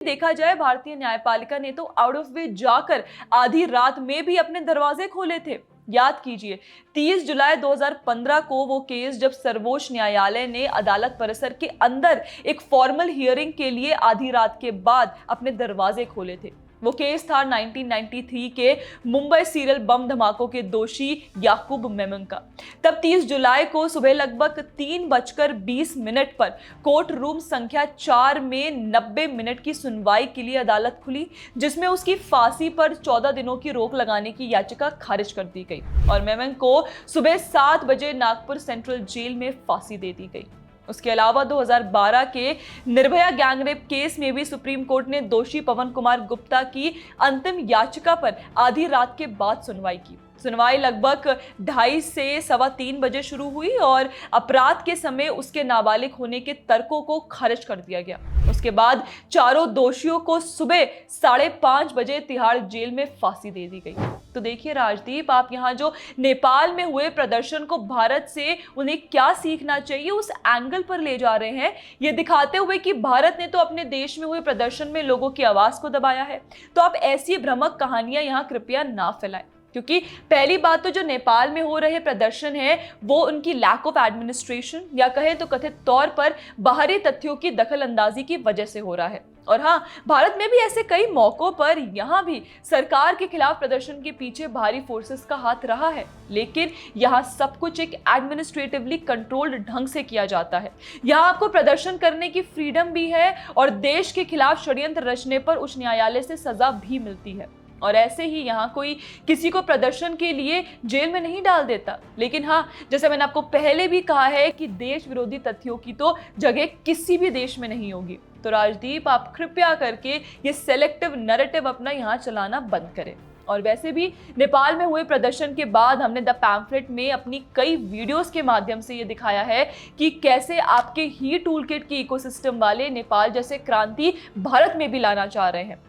देखा जाए भारतीय न्यायपालिका ने तो आउट ऑफ वे जाकर आधी रात में भी अपने दरवाजे खोले थे। याद कीजिए 30 जुलाई 2015 को वो केस जब सर्वोच्च न्यायालय ने अदालत परिसर के अंदर एक फॉर्मल हियरिंग के लिए आधी रात के बाद अपने दरवाजे खोले थे। वो केस था 1993 के मुंबई सीरियल बम धमाकों के दोषी याकूब मेमन का। तब 30 जुलाई को सुबह लगभग 3:20 पर कोर्ट रूम संख्या 4 में 90 मिनट की सुनवाई के लिए अदालत खुली, जिसमें उसकी फांसी पर 14 दिनों की रोक लगाने की याचिका खारिज कर दी गई और मेमन को सुबह 7 बजे नागपुर सेंट्रल जेल में फांसी दे दी गई। उसके अलावा 2012 के निर्भया गैंगरेप केस में भी सुप्रीम कोर्ट ने दोषी पवन कुमार गुप्ता की अंतिम याचिका पर आधी रात के बाद सुनवाई की। सुनवाई लगभग 2:30 से 3:15 बजे शुरू हुई और अपराध के समय उसके नाबालिग होने के तर्कों को खारिज कर दिया गया। उसके बाद चारों दोषियों को सुबह 5:30 बजे तिहाड़ जेल में फांसी दे दी गई। तो देखिए राजदीप, आप यहाँ जो नेपाल में हुए प्रदर्शन को भारत से उन्हें क्या सीखना चाहिए उस एंगल पर ले जा रहे हैं, ये दिखाते हुए कि भारत ने तो अपने देश में हुए प्रदर्शन में लोगों की आवाज को दबाया है। तो आप ऐसी भ्रामक कहानियां यहाँ कृपया ना फैलाएं, क्योंकि पहली बात तो जो नेपाल में हो रहे प्रदर्शन है वो उनकी लैक ऑफ एडमिनिस्ट्रेशन या कहें तो कथित तौर पर बाहरी तथ्यों की दखल अंदाजी की वजह से हो रहा है। और हाँ, भारत में भी ऐसे कई मौकों पर यहाँ भी सरकार के खिलाफ प्रदर्शन के पीछे भारी फोर्सेस का हाथ रहा है, लेकिन यहाँ सब कुछ एक एडमिनिस्ट्रेटिवली कंट्रोल्ड ढंग से किया जाता है। यहाँ आपको प्रदर्शन करने की फ्रीडम भी है और देश के खिलाफ षड्यंत्र रचने पर उच्च न्यायालय से सजा भी मिलती है। और ऐसे ही यहाँ कोई किसी को प्रदर्शन के लिए जेल में नहीं डाल देता। लेकिन हाँ, जैसे मैंने आपको पहले भी कहा है कि देश विरोधी तथ्यों की तो जगह किसी भी देश में नहीं होगी। तो राजदीप, आप कृपया करके ये सेलेक्टिव नैरेटिव अपना यहाँ चलाना बंद करें। और वैसे भी नेपाल में हुए प्रदर्शन के बाद हमने द पैम्फलेट में अपनी कई वीडियोस के माध्यम से ये दिखाया है कि कैसे आपके ही टूल किट की इकोसिस्टम वाले नेपाल जैसे क्रांति भारत में भी लाना चाह रहे हैं।